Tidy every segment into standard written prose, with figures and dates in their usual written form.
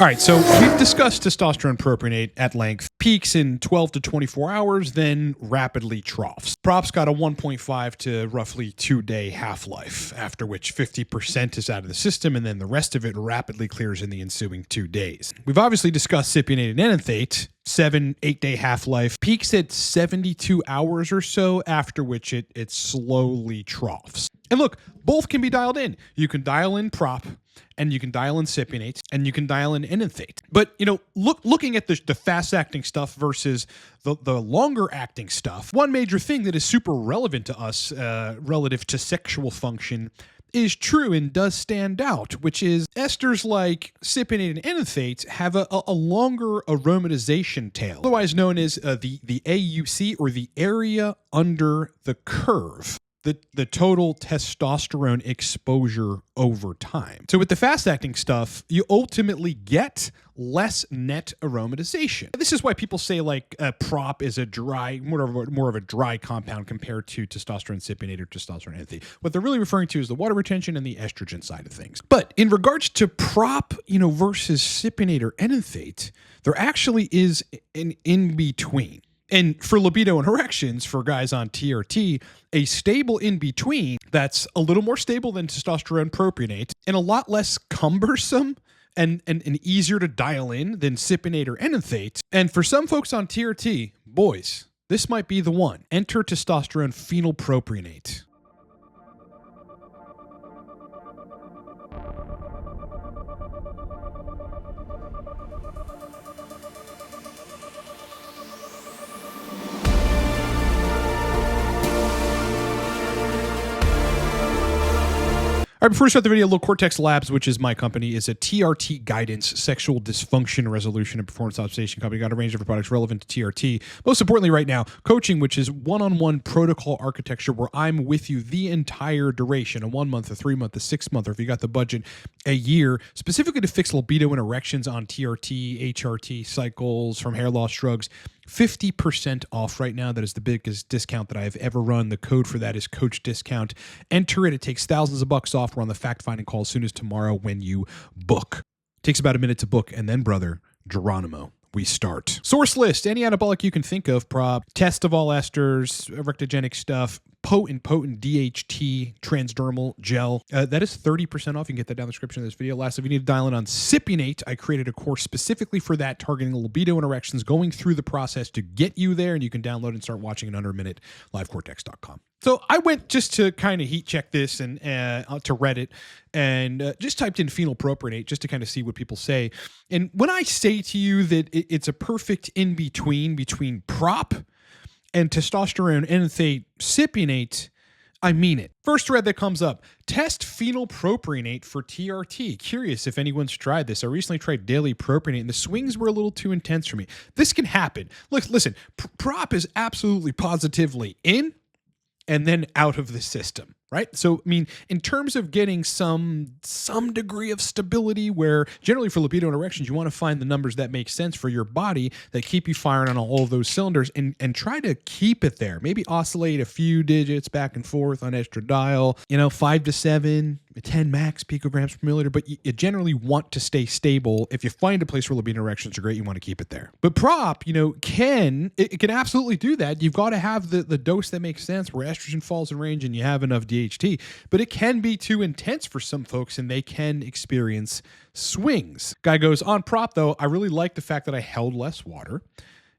All right, so we've discussed testosterone propionate at length. Peaks in 12 to 24 hours, then rapidly troughs. Prop's got a 1.5 to roughly 2-day half-life, after which 50% is out of the system, and then the rest of it rapidly clears in the ensuing 2 days. We've obviously discussed cypionated enanthate, 7-8 day half-life, peaks at 72 hours or so, after which it slowly troughs. And look, both can be dialed in. You can dial in prop, and you can dial in cypionate, and you can dial in enanthate. But, you know, looking at the fast-acting stuff versus the longer-acting stuff, one major thing that is super relevant to us relative to sexual function is true and does stand out, which is esters like cypionate and enanthate have a longer aromatization tail, otherwise known as the AUC, or the area under the curve. The total testosterone exposure over time. So with the fast-acting stuff, you ultimately get less net aromatization. This is why people say like prop is a dry, more of a dry compound compared to testosterone cypionate or testosterone enanthate. What they're really referring to is the water retention and the estrogen side of things. But in regards to prop, versus cypionate or enanthate, there actually is an in-between. And for libido and erections, for guys on TRT, a stable in-between that's a little more stable than testosterone propionate and a lot less cumbersome and easier to dial in than cypionate or enanthate. And for some folks on TRT, boys, this might be the one. Enter testosterone PhenylPropionate. All right, before we start the video, Low Cortex Labs, which is my company, is a TRT guidance, sexual dysfunction resolution, and performance optimization company. Got a range of products relevant to TRT. Most importantly right now, coaching, which is one-on-one protocol architecture where I'm with you the entire duration, a 1 month, a 3 month, a 6 month, or if you got the budget, a year, specifically to fix libido and erections on TRT, HRT cycles, from hair loss drugs. 50% off right now. That is the biggest discount that I've ever run. The code for that is Coach Discount. Enter it. It takes thousands of bucks off. We're on the fact-finding call as soon as tomorrow when you book. Takes about a minute to book, and then, brother, Geronimo, we start. Source list, any anabolic you can think of, prop, test of all esters, erectogenic stuff, potent DHT transdermal gel. That is 30% off. You can get that down in the description of this video. Last, if you need to dial in on cypionate, I created a course specifically for that, targeting libido and erections, going through the process to get you there, and you can download and start watching in under a minute, livecortex.com. So I went just to kind of heat check this and to Reddit and just typed in PhenylPropionate just to kind of see what people say. And when I say to you that it's a perfect between prop and testosterone enanthate cypionate, I mean it. First thread that comes up, test PhenylPropionate for TRT. Curious if anyone's tried this. I recently tried daily propionate and the swings were a little too intense for me. This can happen. Look, listen, prop is absolutely positively in and then out of the system, right? So, I mean, in terms of getting some degree of stability, where generally for libido and erections, you want to find the numbers that make sense for your body, that keep you firing on all of those cylinders, and try to keep it there. Maybe oscillate a few digits back and forth on estradiol, 5 to 7, 10 max picograms per milliliter, but you generally want to stay stable. If you find a place where libido and erections are great, you want to keep it there. But prop, it can absolutely do that. You've got to have the dose that makes sense, where estrogen falls in range and you have enough DHT, but it can be too intense for some folks and they can experience swings. Guy goes, on prop though, I really like the fact that I held less water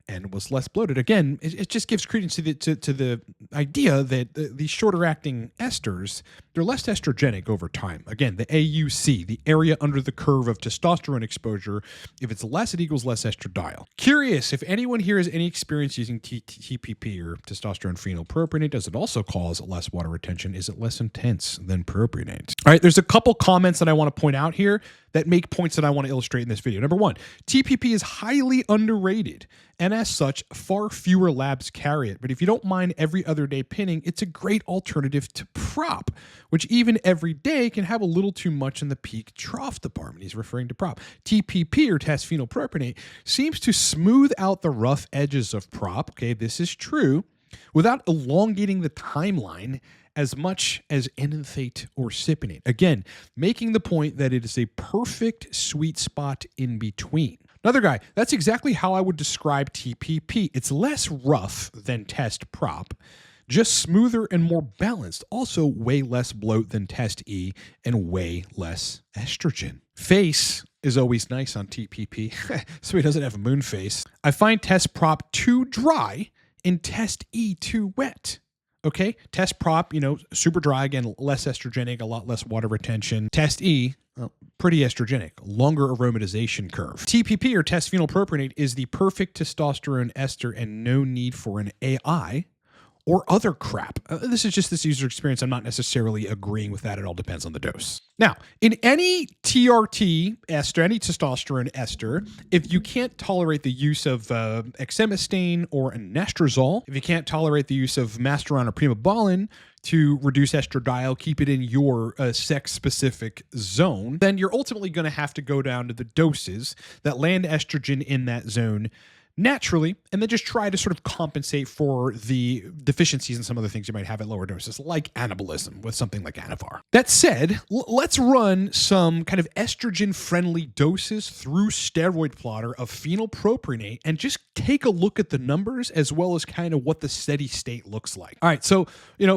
and was less bloated. Again, it just gives credence to the idea that these shorter acting esters, they're less estrogenic over time. Again, the AUC, the area under the curve of testosterone exposure, if it's less, it equals less estradiol. Curious if anyone here has any experience using TPP or testosterone PhenylPropionate. Does it also cause less water retention? Is it less intense than propionate? All right, there's a couple comments that I want to point out here that make points that I want to illustrate in this video. Number one, TPP is highly underrated, and as such, far fewer labs carry it. But if you don't mind every other day pinning, it's a great alternative to prop, which even every day can have a little too much in the peak trough department. He's referring to prop. TPP, or test PhenylPropionate, seems to smooth out the rough edges of prop. Okay, this is true. without elongating the timeline as much as enanthate or cypionate. Again, making the point that it is a perfect sweet spot in between. Another guy, that's exactly how I would describe TPP. It's less rough than Test Prop, just smoother and more balanced. Also way less bloat than Test E and way less estrogen. Face is always nice on TPP, so he doesn't have a moon face. I find Test Prop too dry and Test E too wet. Okay, Test Prop, super dry, again, less estrogenic, a lot less water retention. Test E, pretty estrogenic, longer aromatization curve. TPP, or test phenylpropionate, is the perfect testosterone ester and no need for an AI or other crap. This is just this user experience. I'm not necessarily agreeing with that. It all depends on the dose. Now, in any TRT ester, any testosterone ester, if you can't tolerate the use of exemestane or anastrozole, if you can't tolerate the use of masteron or primobolan to reduce estradiol, keep it in your sex-specific zone, then you're ultimately going to have to go down to the doses that land estrogen in that zone naturally, and then just try to sort of compensate for the deficiencies and some other things you might have at lower doses, like anabolism with something like Anavar. That said, let's run some kind of estrogen-friendly doses through steroid plotter of phenylpropionate and just take a look at the numbers as well as kind of what the steady state looks like. All right, so,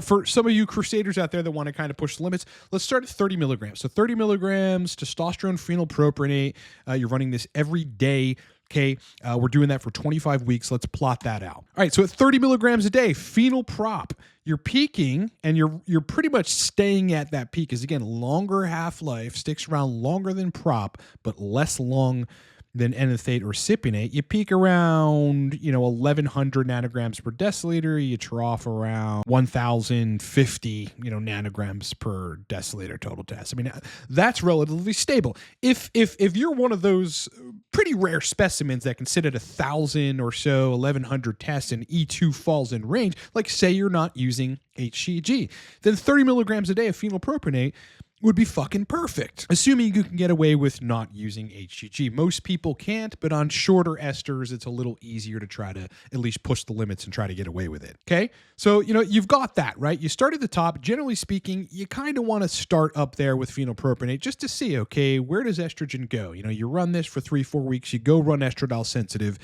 for some of you crusaders out there that want to kind of push the limits, let's start at 30 milligrams. So 30 milligrams testosterone phenylpropionate, you're running this every day. Okay, we're doing that for 25 weeks. Let's plot that out. All right, so at 30 milligrams a day, PhenylProp, you're peaking and you're pretty much staying at that peak. Because again, longer half-life, sticks around longer than prop, but less long than enanthate or cypionate. You peak around, 1,100 nanograms per deciliter. You trough around 1,050, nanograms per deciliter total test. I mean, that's relatively stable. If you're one of those pretty rare specimens that can sit at 1,000 or so, 1,100 tests and E2 falls in range, like say you're not using HCG, then 30 milligrams a day of phenylpropionate would be fucking perfect, assuming you can get away with not using HCG. Most people can't, but on shorter esters, it's a little easier to try to at least push the limits and try to get away with it. Okay, so you've got that, right? You start at the top. Generally speaking, you kind of want to start up there with phenylpropionate just to see, okay, where does estrogen go? You run this for 3-4 weeks. You go run estradiol sensitive.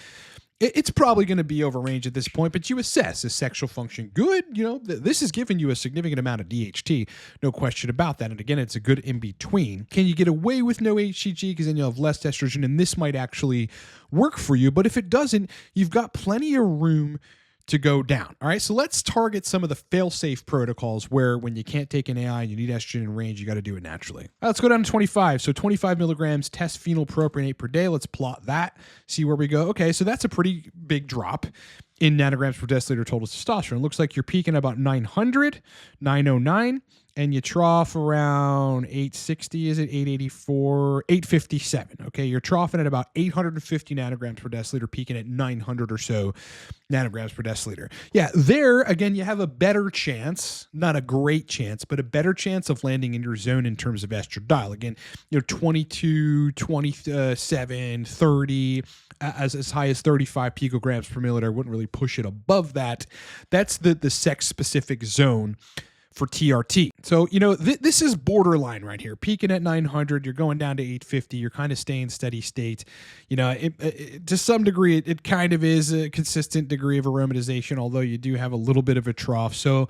It's probably going to be over range at this point, but you assess, is sexual function good? This is giving you a significant amount of DHT, no question about that. And again, it's a good in-between. Can you get away with no HCG? Because then you'll have less estrogen, and this might actually work for you. But if it doesn't, you've got plenty of room to go down. All right, so let's target some of the fail-safe protocols where when you can't take an AI and you need estrogen in range, you got to do it naturally. Let's go down to 25. So 25 milligrams test phenylpropionate per day. Let's plot that, see where we go. Okay, so that's a pretty big drop in nanograms per deciliter total testosterone. Looks like you're peaking about 900, 909, and you trough around 860, is it 884, 857. Okay, you're troughing at about 850 nanograms per deciliter, peaking at 900 or so nanograms per deciliter. Yeah, there, again, you have a better chance, not a great chance, but a better chance of landing in your zone in terms of estradiol. Again, 22, 27, 30, as high as 35 picograms per milliliter. I wouldn't really push it above that. That's the sex-specific zone for TRT. So, this is borderline right here. Peaking at 900, you're going down to 850, you're kind of staying steady state. To some degree, it kind of is a consistent degree of aromatization, although you do have a little bit of a trough. So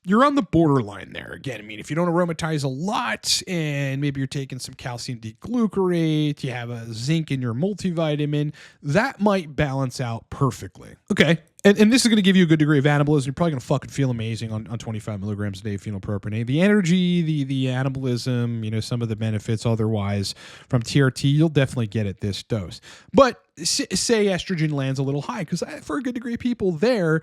you're on the borderline there. Again, I mean, if you don't aromatize a lot and maybe you're taking some calcium D-glucarate, you have a zinc in your multivitamin, that might balance out perfectly. Okay. And this is going to give you a good degree of anabolism. You're probably going to fucking feel amazing on 25 milligrams a day of phenylpropionate. The energy, the anabolism, some of the benefits otherwise from TRT, you'll definitely get at this dose. But say estrogen lands a little high, because for a good degree of people there,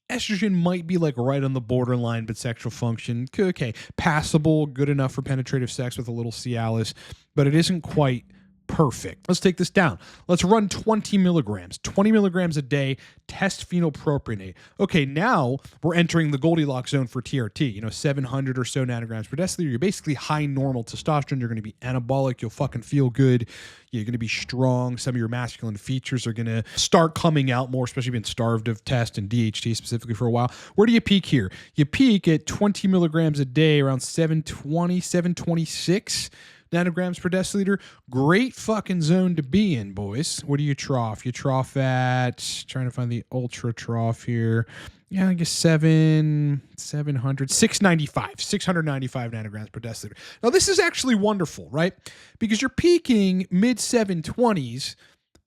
estrogen might be like right on the borderline, but sexual function, okay, passable, good enough for penetrative sex with a little Cialis, but it isn't quite Perfect. Let's take this down. Let's run 20 milligrams. 20 milligrams a day, test phenylpropionate. Okay, now we're entering the Goldilocks zone for TRT. 700 or so nanograms per deciliter. You're basically high normal testosterone. You're going to be anabolic. You'll fucking feel good. You're going to be strong. Some of your masculine features are going to start coming out more, especially being starved of test and DHT specifically for a while. Where do you peak here? You peak at 20 milligrams a day, around 720, 726 nanograms per deciliter. Great fucking zone to be in, boys. What do you trough? You trough at, trying to find the ultra trough here. Yeah, I guess 695 nanograms per deciliter. Now, this is actually wonderful, right? Because you're peaking mid 720s,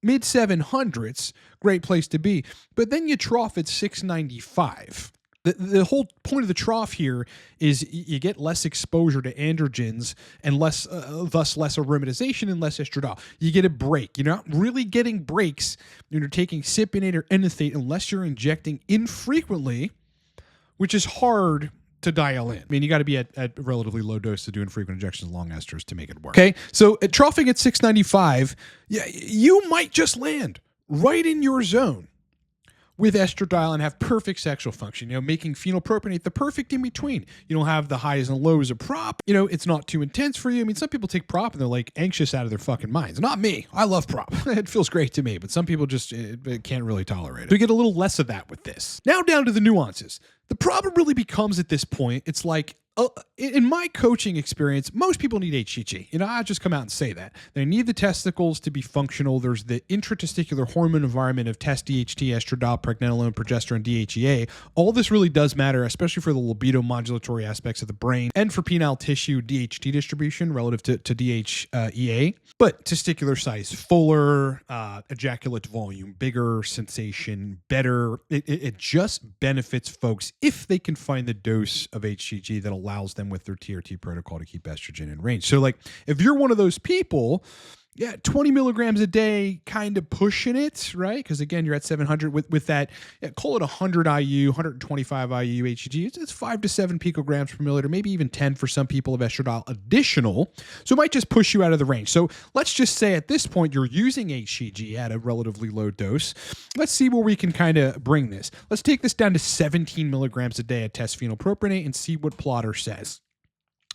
mid 700s, great place to be. But then you trough at 695. The whole point of the trough here is you get less exposure to androgens and thus less aromatization and less estradiol. You get a break. You're not really getting breaks when you're taking cypionate or enanthate unless you're injecting infrequently, which is hard to dial in. I mean, you got to be at a relatively low dose to do infrequent injections of long esters to make it work. Okay, so at troughing at 695, you might just land right in your zone with estradiol and have perfect sexual function, making phenylpropionate the perfect in between. You don't have the highs and lows of prop. It's not too intense for you. I mean, some people take prop and they're like anxious out of their fucking minds. Not me. I love prop. It feels great to me, but some people just can't really tolerate it. So you get a little less of that with this. Now down to the nuances. The problem really becomes at this point, it's like, in my coaching experience, most people need HCG. I'll just come out and say that. They need the testicles to be functional. There's the intratesticular hormone environment of test DHT, estradiol, pregnenolone, progesterone, DHEA. All this really does matter, especially for the libido modulatory aspects of the brain and for penile tissue DHT distribution relative to DHEA. But testicular size fuller, ejaculate volume bigger, sensation better. It just benefits folks if they can find the dose of HCG that allows them with their TRT protocol to keep estrogen in range. So if you're one of those people, 20 milligrams a day, kind of pushing it, right? Because again, you're at 700 with that, call it 100 IU, 125 IU HCG. It's 5 to 7 picograms per milliliter, maybe even 10 for some people of estradiol additional. So it might just push you out of the range. So let's just say at this point, you're using HCG at a relatively low dose. Let's see where we can kind of bring this. Let's take this down to 17 milligrams a day at test phenylpropionate and see what Plotter says.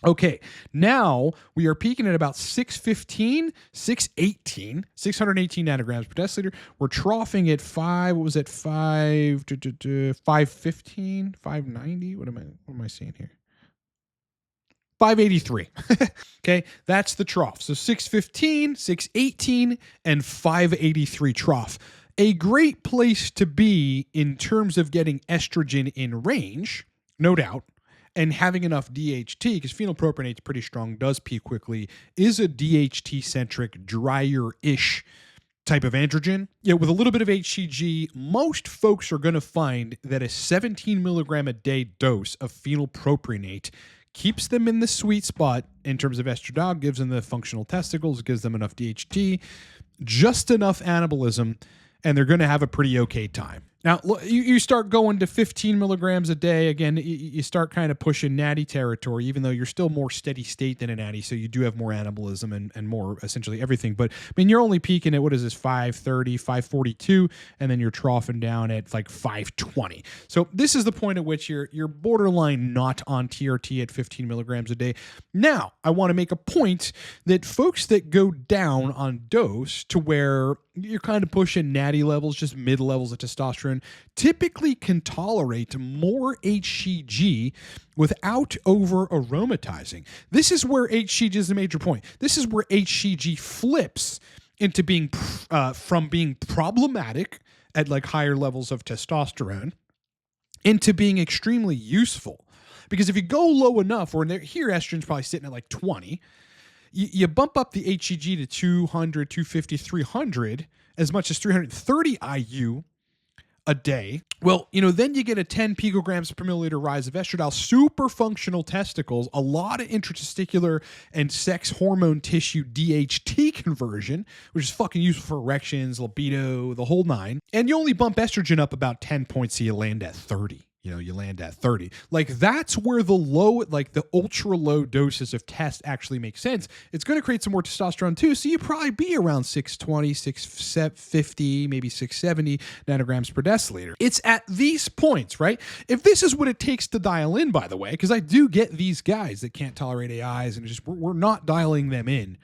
Okay, now we are peaking at about 618 nanograms per deciliter. We're troughing at 515, 590? What am I seeing here? 583. Okay, that's the trough. So 615, 618, and 583 trough. A great place to be in terms of getting estrogen in range, no doubt. And having enough DHT, because phenylpropionate's pretty strong, does peak quickly, is a DHT-centric, drier-ish type of androgen. With a little bit of HCG, most folks are going to find that a 17 milligram a day dose of phenylpropionate keeps them in the sweet spot in terms of estradiol, gives them the functional testicles, gives them enough DHT, just enough anabolism, and they're going to have a pretty okay time. Now, you start going to 15 milligrams a day. Again, you start kind of pushing natty territory, even though you're still more steady state than a natty, so you do have more anabolism and more essentially everything. But, I mean, you're only peaking at, 530, 542, and then you're troughing down at 520. So this is the point at which you're borderline not on TRT at 15 milligrams a day. Now, I want to make a point that folks that go down on dose to where you're kind of pushing natty levels, just mid levels of testosterone, typically can tolerate more HCG without over aromatizing. This is where HCG is a major point. This is where HCG flips into being from being problematic at higher levels of testosterone into being extremely useful. Because if you go low enough, or here estrogen's probably sitting at 20, you bump up the HCG to 200, 250, 300, as much as 330 IU a day. Well, then you get a 10 picograms per milliliter rise of estradiol, super functional testicles, a lot of intratesticular and sex hormone tissue DHT conversion, which is fucking useful for erections, libido, the whole nine. And you only bump estrogen up about 10 points, so you land at 30. you land at 30. Like that's where the ultra low doses of test actually make sense. It's going to create some more testosterone too. So you probably be around 620, 650, maybe 670 nanograms per deciliter. It's at these points, right? If this is what it takes to dial in, by the way, because I do get these guys that can't tolerate AIs and we're not dialing them in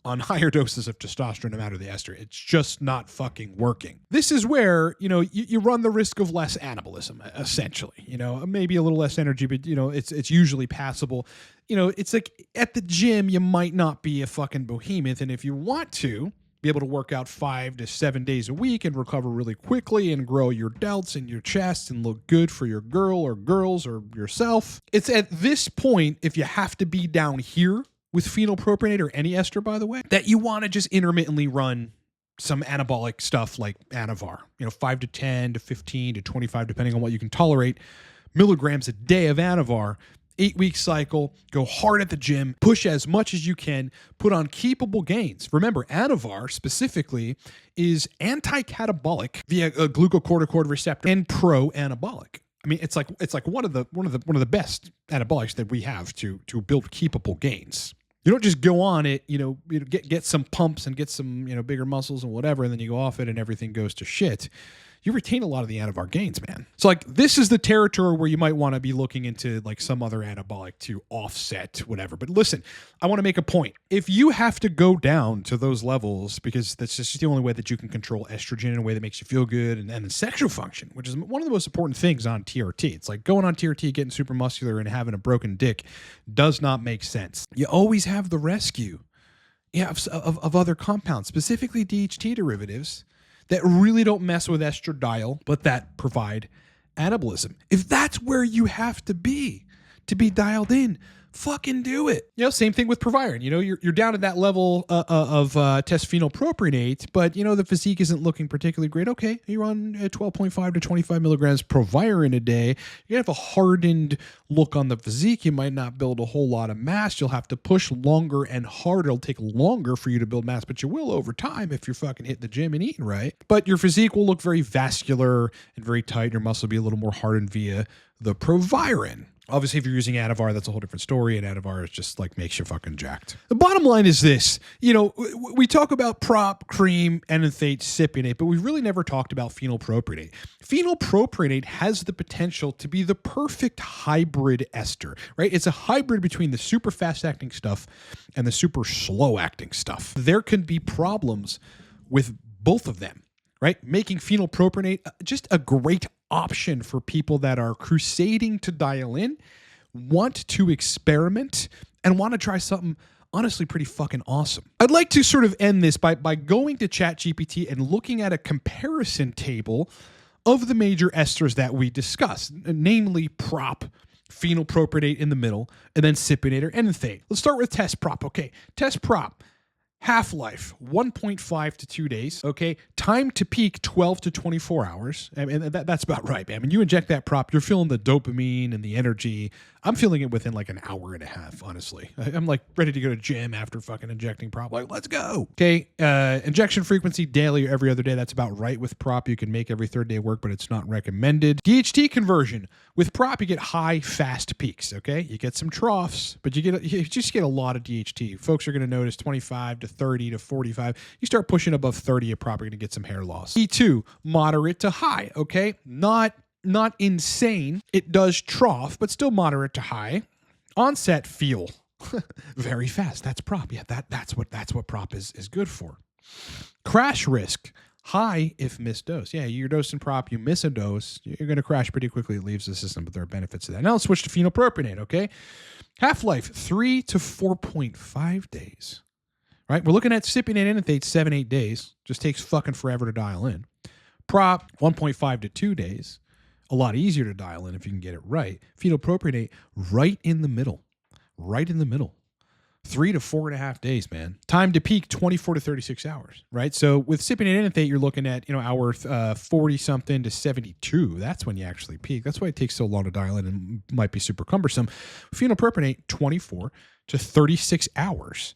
on higher doses of testosterone no matter the ester. It's just not fucking working. This is where, you run the risk of less anabolism, essentially. Maybe a little less energy, but, it's usually passable. It's like at the gym, you might not be a fucking behemoth. And if you want to be able to work out 5 to 7 days a week and recover really quickly and grow your delts and your chest and look good for your girl or girls or yourself, it's at this point, if you have to be down here with phenylpropionate or any ester, by the way, that you want to just intermittently run some anabolic stuff like Anavar, 5 to 10 to 15 to 25, depending on what you can tolerate, milligrams a day of Anavar, 8-week cycle, go hard at the gym, push as much as you can, put on keepable gains. Remember, Anavar specifically is anti-catabolic via a glucocorticoid receptor and pro-anabolic. I mean, it's like one of the best anabolics that we have to build keepable gains. You don't just go on it, get some pumps and get some, bigger muscles and whatever, and then you go off it and everything goes to shit. You retain a lot of the Anavar gains, man. So this is the territory where you might want to be looking into some other anabolic to offset whatever. But listen, I want to make a point. If you have to go down to those levels, because that's just the only way that you can control estrogen in a way that makes you feel good and sexual function, which is one of the most important things on TRT. It's like going on TRT, getting super muscular and having a broken dick does not make sense. You always have the rescue of other compounds, specifically DHT derivatives, that really don't mess with estradiol, but that provide anabolism. If that's where you have to be dialed in, fucking do it. Same thing with Proviron. You're down at that level of test phenylpropionate, but the physique isn't looking particularly great. Okay, you're on 12.5 to 25 milligrams Proviron a day. You're gonna have a hardened look on the physique. You might not build a whole lot of mass. You'll have to push longer and harder. It'll take longer for you to build mass, but you will over time if you're fucking hitting the gym and eating right. But your physique will look very vascular and very tight. Your muscle will be a little more hardened via the Proviron. Obviously, if you're using Anavar, that's a whole different story, and Anavar is just makes you fucking jacked. The bottom line is this. We talk about prop, cream, enanthate, cypionate, but we've really never talked about phenylpropionate. Phenylpropionate has the potential to be the perfect hybrid ester, right? It's a hybrid between the super fast-acting stuff and the super slow-acting stuff. There can be problems with both of them, right? Making phenylpropionate just a great option for people that are crusading to dial in, want to experiment, and want to try something honestly pretty fucking awesome. I'd like to sort of end this by going to ChatGPT and looking at a comparison table of the major esters that we discussed, namely prop, phenylpropionate in the middle, and then cypionate or enanthate. Let's start with test prop. Okay, test prop. Half-life, 1.5 to 2 days, okay? Time to peak, 12 to 24 hours. I mean, that's about right, man. When you inject that prop, you're feeling the dopamine and the energy. I'm feeling it within an hour and a half, honestly. I'm ready to go to gym after fucking injecting prop. Let's go. Okay, injection frequency, daily or every other day. That's about right with prop. You can make every third day work, but it's not recommended. DHT conversion. With prop, you get high, fast peaks, okay? You get some troughs, but you just get a lot of DHT. Folks are going to notice 25 to 30 to 45. You start pushing above 30, you're probably going to get some hair loss. E2, moderate to high, okay? Not insane. It does trough, but still moderate to high. Onset, feel very fast. That's prop. Yeah, that's what prop is good for. Crash risk, high if missed dose. Yeah, you're dosing prop, you miss a dose, you're going to crash pretty quickly. It leaves the system, but there are benefits to that. Now let's switch to phenylpropionate, okay? Half-life, 3 to 4.5 days. Right? We're looking at cypionate enanthate 7-8 days. Just takes fucking forever to dial in. Prop, 1.5 to 2 days. A lot easier to dial in if you can get it right. Phenylpropionate, right in the middle. Right in the middle. 3 to 4.5 days, man. Time to peak, 24 to 36 hours, right? So with cypionate enanthate, you're looking at, hour 40-something to 72. That's when you actually peak. That's why it takes so long to dial in and might be super cumbersome. Phenylpropionate, 24 to 36 hours.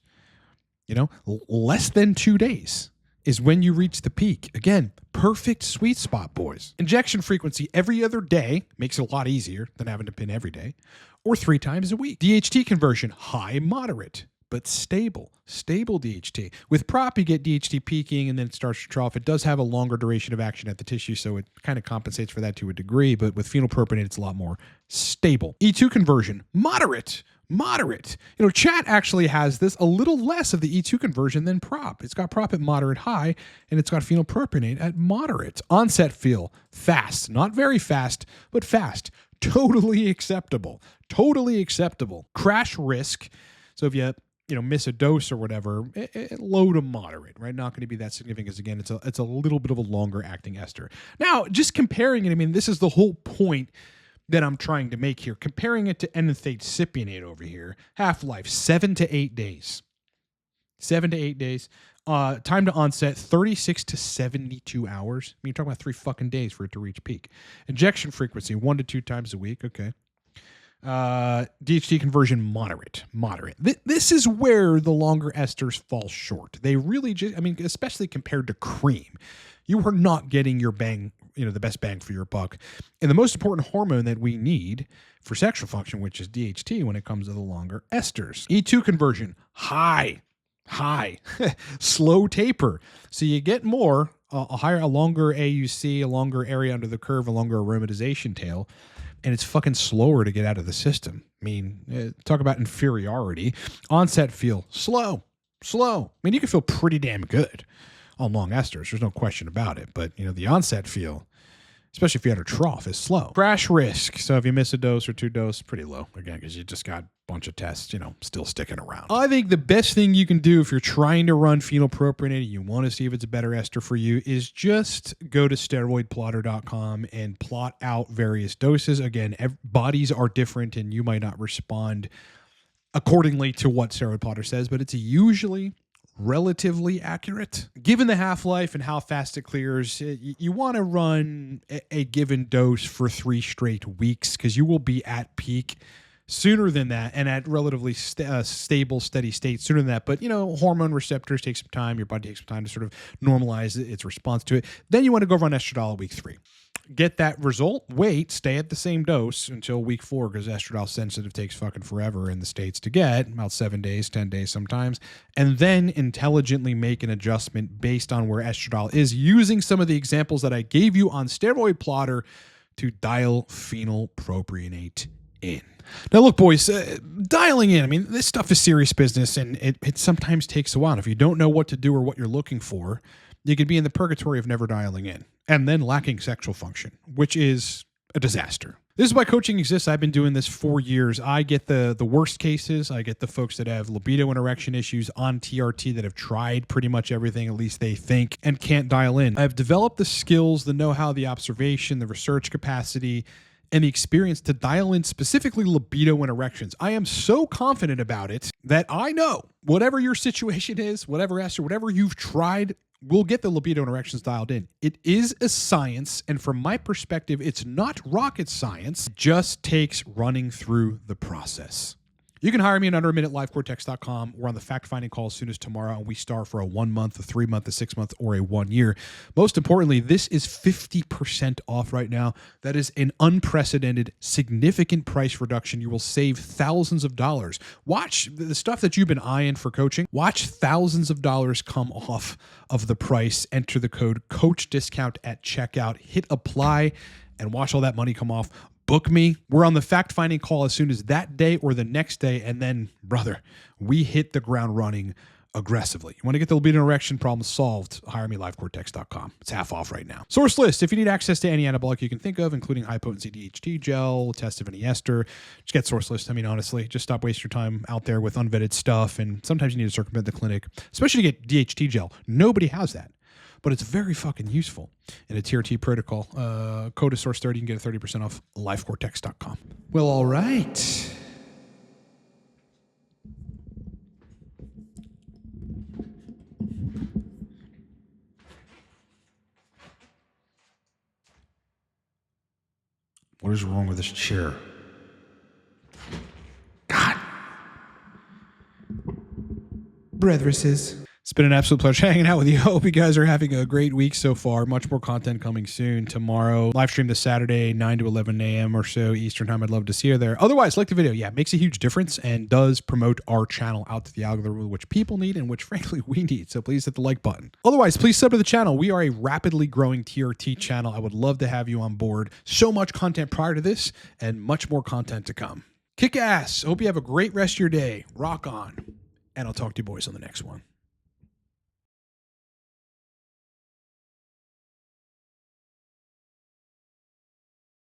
Less than 2 days. is when you reach the peak. Again, perfect sweet spot, boys. Injection frequency every other day makes it a lot easier than having to pin every day, or 3 times a week. DHT conversion, high, moderate, but stable. Stable DHT. With prop, you get DHT peaking and then it starts to trough. It does have a longer duration of action at the tissue, so it kind of compensates for that to a degree, but with phenylpropionate, it's a lot more stable. E2 conversion, moderate. Moderate. You know, chat actually has this a little less of the E2 conversion than prop. It's got prop at moderate high, and it's got phenylpropionate at moderate. Onset feel, fast. Not very fast, but fast. Totally acceptable. Totally acceptable. Crash risk. So if you miss a dose or whatever, low to moderate, right? Not going to be that significant because, again, it's a little bit of a longer acting ester. Now, just comparing it, I mean, this is the whole point that I'm trying to make here. Comparing it to enanthate cypionate over here, half-life 7 to 8 days. 7 to 8 days. Time to onset 36 to 72 hours. I mean, you're talking about 3 fucking days for it to reach peak. Injection frequency 1 to 2 times a week. Okay. DHT conversion moderate. This is where the longer esters fall short. They really just, I mean, especially compared to cream, you are not getting your the best bang for your buck. And the most important hormone that we need for sexual function, which is DHT, when it comes to the longer esters. E2 conversion, high, slow taper. So you get more, a longer AUC, a longer area under the curve, a longer aromatization tail, and it's fucking slower to get out of the system. I mean, talk about inferiority. Onset feel, slow. I mean, you can feel pretty damn good on long esters. There's no question about it. But, the onset feel, especially if you had a trough, is slow. Crash risk. So if you miss a dose or 2 doses, pretty low. Again, because you just got a bunch of tests, still sticking around. I think the best thing you can do if you're trying to run phenylpropionate and you want to see if it's a better ester for you is just go to steroidplotter.com and plot out various doses. Again, bodies are different and you might not respond accordingly to what steroid plotter says, but it's usually relatively accurate. Given the half-life and how fast it clears, you want to run a given dose for 3 straight weeks because you will be at peak sooner than that and at relatively stable, steady state sooner than that. But, hormone receptors take some time. Your body takes some time to sort of normalize its response to it. Then you want to go run estradiol at week 3. Get that result, stay at the same dose until week 4 because estradiol sensitive takes fucking forever in the States to get, about 7 days, 10 days sometimes, and then intelligently make an adjustment based on where estradiol is using some of the examples that I gave you on Steroid Plotter to dial phenylpropionate in. Now, look, boys, dialing in, I mean, this stuff is serious business and it sometimes takes a while. If you don't know what to do or what you're looking for, you could be in the purgatory of never dialing in and then lacking sexual function, which is a disaster. This is why coaching exists. I've been doing this for years. I get the worst cases. I get the folks that have libido and erection issues on TRT that have tried pretty much everything, at least they think, and can't dial in. I've developed the skills, the know-how, the observation, the research capacity, and the experience to dial in specifically libido and erections. I am so confident about it that I know whatever your situation is, whatever ester, whatever you've tried, we'll get the libido and erections dialed in. It is a science, and from my perspective, it's not rocket science. It just takes running through the process. You can hire me at underaminute.livecortex.com. We're on the fact-finding call as soon as tomorrow, and we start for a 1 month, a 3 month, a 6 month, or a 1 year. Most importantly, this is 50% off right now. That is an unprecedented, significant price reduction. You will save thousands of dollars. Watch the stuff that you've been eyeing for coaching. Watch thousands of dollars come off of the price. Enter the code COACHDISCOUNT at checkout. Hit apply and watch all that money come off. Book me. We're on the fact-finding call as soon as that day or the next day. And then, brother, we hit the ground running aggressively. You want to get the libido and erection problem solved, hire me at livecortex.com. It's half off right now. Source list. If you need access to any anabolic you can think of, including high-potency DHT gel, test of any ester, just get source list. I mean, honestly, just stop wasting your time out there with unvetted stuff. And sometimes you need to circumvent the clinic, especially to get DHT gel. Nobody has that. But it's very fucking useful in a TRT protocol. Code is source30. You can get 30% off livecortex.com. Well, all right. What is wrong with this chair? God. Brethreses. It's been an absolute pleasure hanging out with you. Hope you guys are having a great week so far. Much more content coming soon. Tomorrow, live stream this Saturday, 9 to 11 a.m. or so Eastern time. I'd love to see you there. Otherwise, like the video. Yeah, it makes a huge difference and does promote our channel out to the algorithm, which people need and which, frankly, we need. So please hit the like button. Otherwise, please sub to the channel. We are a rapidly growing TRT channel. I would love to have you on board. So much content prior to this and much more content to come. Kick ass. Hope you have a great rest of your day. Rock on. And I'll talk to you boys on the next one.